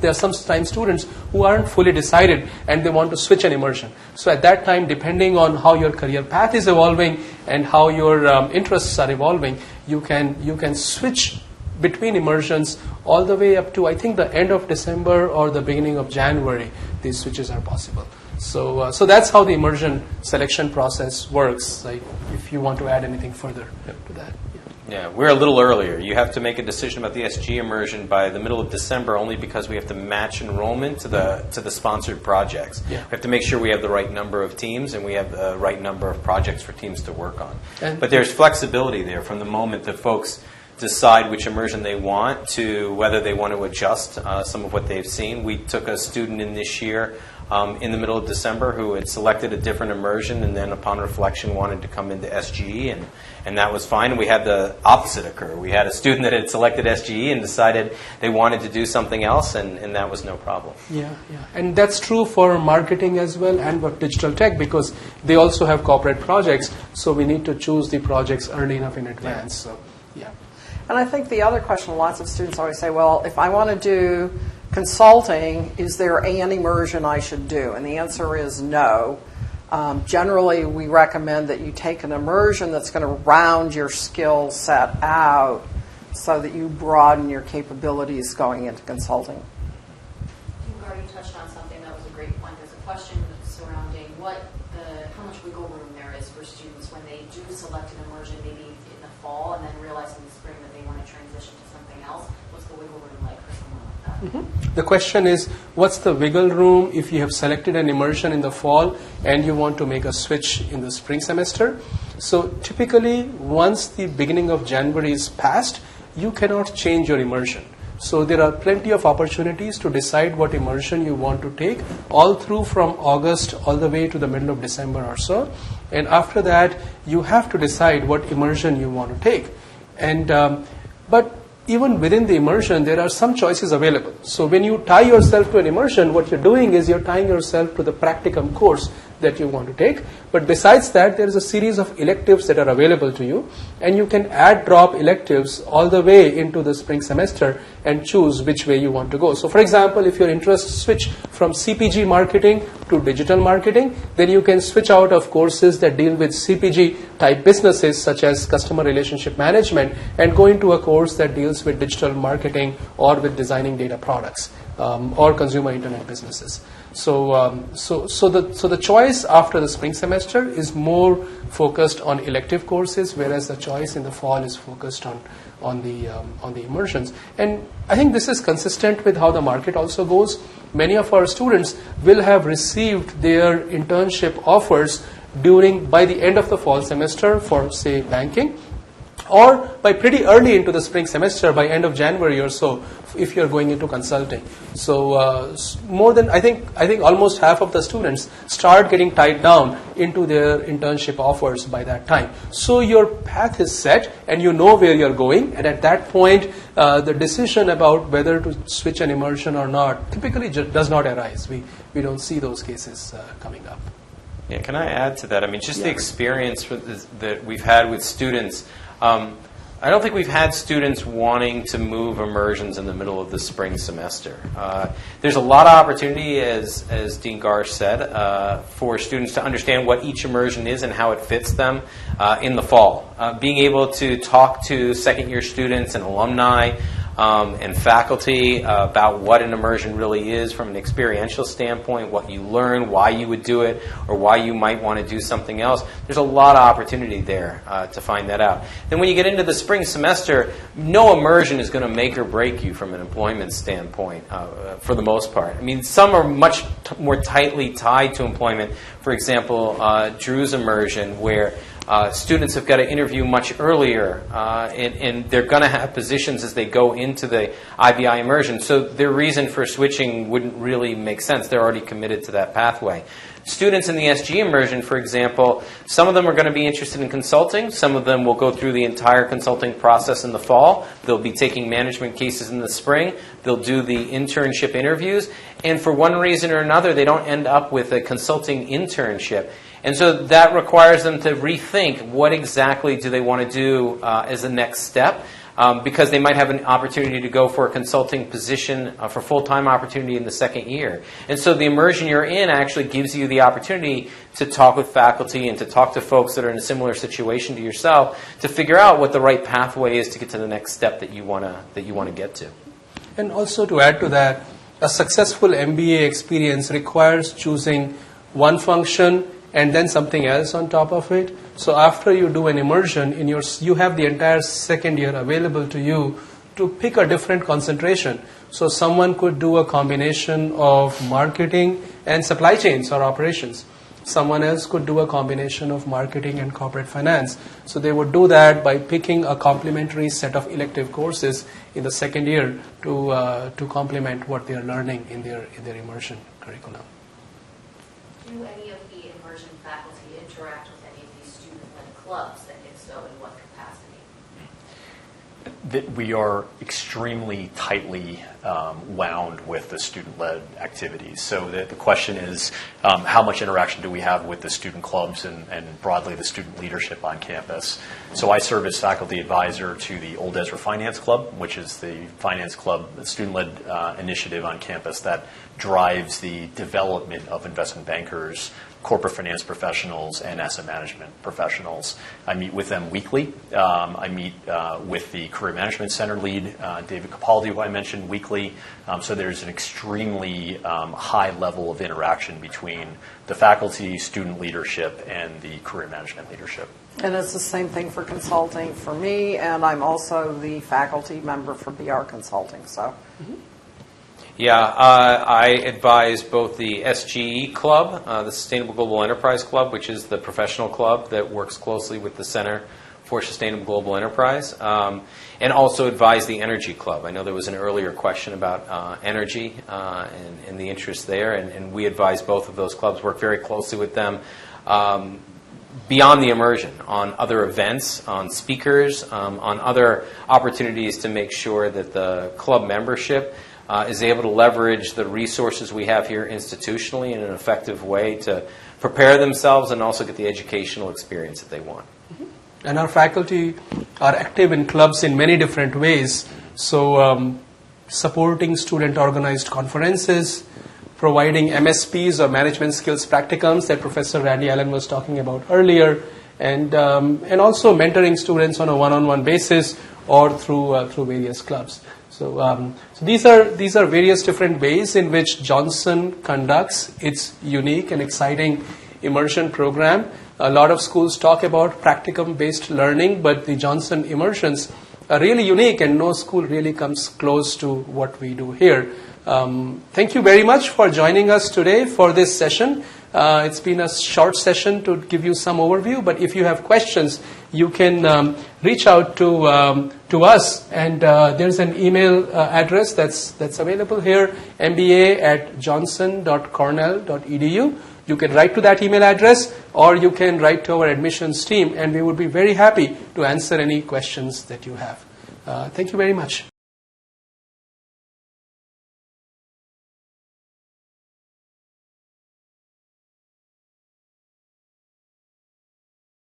are sometimes students who aren't fully decided and they want to switch an immersion. So at that time, depending on how your career path is evolving and how your interests are evolving, you can switch between immersions all the way up to, I think, the end of December or the beginning of January. These switches are possible. So that's how the immersion selection process works. Like, if you want to add anything further to that. Yeah, we're a little earlier. You have to make a decision about the SG immersion by the middle of December, only because we have to match enrollment to the sponsored projects. Yeah. We have to make sure we have the right number of teams and we have the right number of projects for teams to work on. But there's flexibility there from the moment that folks decide which immersion they want to whether they want to adjust some of what they've seen. We took a student in this year in the middle of December who had selected a different immersion and then upon reflection wanted to come into SGE, and that was fine. We had the opposite occur. We had a student that had selected SGE and decided they wanted to do something else, and that was no problem. Yeah. And that's true for marketing as well and for digital tech, because they also have corporate projects, so we need to choose the projects early enough in advance. So, yeah. And I think the other question lots of students always say, well, if I want to do consulting, is there an immersion I should do? And the answer is no. Generally, we recommend that you take an immersion that's going to round your skill set out so that you broaden your capabilities going into consulting. You already touched on something that was a great point. There's a question surrounding how much wiggle room there is for students when they do select an immersion, maybe in the fall, and then realize in the spring that they want to transition to something else. What's the wiggle room like for someone like that? Mm-hmm. The question is, what's the wiggle room if you have selected an immersion in the fall and you want to make a switch in the spring semester? So typically, once the beginning of January is passed, you cannot change your immersion. So there are plenty of opportunities to decide what immersion you want to take all through from August all the way to the middle of December or so. And after that, you have to decide what immersion you want to take. And but even within the immersion, there are some choices available. So when you tie yourself to an immersion, what you're doing is you're tying yourself to the practicum course that you want to take. But besides that, there is a series of electives that are available to you, and you can add drop electives all the way into the spring semester and choose which way you want to go. So for example, if your interests switch from CPG marketing to digital marketing, then you can switch out of courses that deal with CPG type businesses such as customer relationship management and go into a course that deals with digital marketing or with designing data products or consumer internet businesses. So the choice after the spring semester is more focused on elective courses, whereas the choice in the fall is focused on the immersions. And I think this is consistent with how the market also goes. Many of our students will have received their internship offers by the end of the fall semester for, say, banking, or by pretty early into the spring semester, by end of January or so, if you're going into consulting. So more than, I think almost half of the students start getting tied down into their internship offers by that time. So your path is set and you know where you're going, and at that point, the decision about whether to switch an immersion or not typically does not arise. We don't see those cases coming up. Yeah, can I add to that? I mean, just the experience that we've had with students. I don't think we've had students wanting to move immersions in the middle of the spring semester. There's a lot of opportunity, as Dean Garsh said, for students to understand what each immersion is and how it fits them in the fall. Being able to talk to second-year students and alumni and faculty about what an immersion really is from an experiential standpoint, what you learn, why you would do it, or why you might want to do something else. There's a lot of opportunity there to find that out. Then when you get into the spring semester, no immersion is going to make or break you from an employment standpoint for the most part. I mean, some are much more tightly tied to employment. For example, Drew's immersion, where students have got to interview much earlier, and they're going to have positions as they go into the IBI immersion. So their reason for switching wouldn't really make sense. They're already committed to that pathway. Students in the SG immersion, for example, some of them are going to be interested in consulting. Some of them will go through the entire consulting process in the fall. They'll be taking management cases in the spring. They'll do the internship interviews. And for one reason or another, they don't end up with a consulting internship. And so that requires them to rethink what exactly do they want to do as a next step, because they might have an opportunity to go for a consulting position for full-time opportunity in the second year. And so the immersion you're in actually gives you the opportunity to talk with faculty and to talk to folks that are in a similar situation to yourself to figure out what the right pathway is to get to the next step that you want to get to. And also to add to that, a successful MBA experience requires choosing one function and then something else on top of it. So after you do an immersion, you have the entire second year available to you to pick a different concentration. So someone could do a combination of marketing and supply chains or operations. Someone else could do a combination of marketing and corporate finance. So they would do that by picking a complementary set of elective courses in the second year to complement what they are learning in their immersion curriculum. Do any of the immersion faculty interact with any of these student-led clubs, and if so, in what capacity? We are extremely tightly wound with the student-led activities. So the question is, how much interaction do we have with the student clubs and broadly the student leadership on campus? So I serve as faculty advisor to the Old Ezra Finance Club, which is the finance club, the student-led initiative on campus that drives the development of investment bankers, corporate finance professionals, and asset management professionals. I meet with them weekly. I meet with the Career Management Center lead, David Capaldi, who I mentioned, weekly. So there's an extremely high level of interaction between the faculty, student leadership, and the career management leadership. And it's the same thing for consulting for me, and I'm also the faculty member for BR Consulting. So. Mm-hmm. Yeah, I advise both the SGE Club, the Sustainable Global Enterprise Club, which is the professional club that works closely with the Center for Sustainable Global Enterprise, and also advise the Energy Club. I know there was an earlier question about energy and the interest there, and we advise both of those clubs, work very closely with them beyond the immersion, on other events, on speakers, on other opportunities to make sure that the club membership is able to leverage the resources we have here institutionally in an effective way to prepare themselves and also get the educational experience that they want. Mm-hmm. And our faculty are active in clubs in many different ways. So supporting student-organized conferences, providing MSPs or management skills practicums that Professor Randy Allen was talking about earlier, and also mentoring students on a one-on-one basis or through various clubs. So these are various different ways in which Johnson conducts its unique and exciting immersion program. A lot of schools talk about practicum-based learning, but the Johnson immersions are really unique, and no school really comes close to what we do here. Thank you very much for joining us today for this session. It's been a short session to give you some overview, but if you have questions, you can reach out to us, and there's an email address that's available here, mba@johnson.cornell.edu. You can write to that email address, or you can write to our admissions team, and we would be very happy to answer any questions that you have. Thank you very much.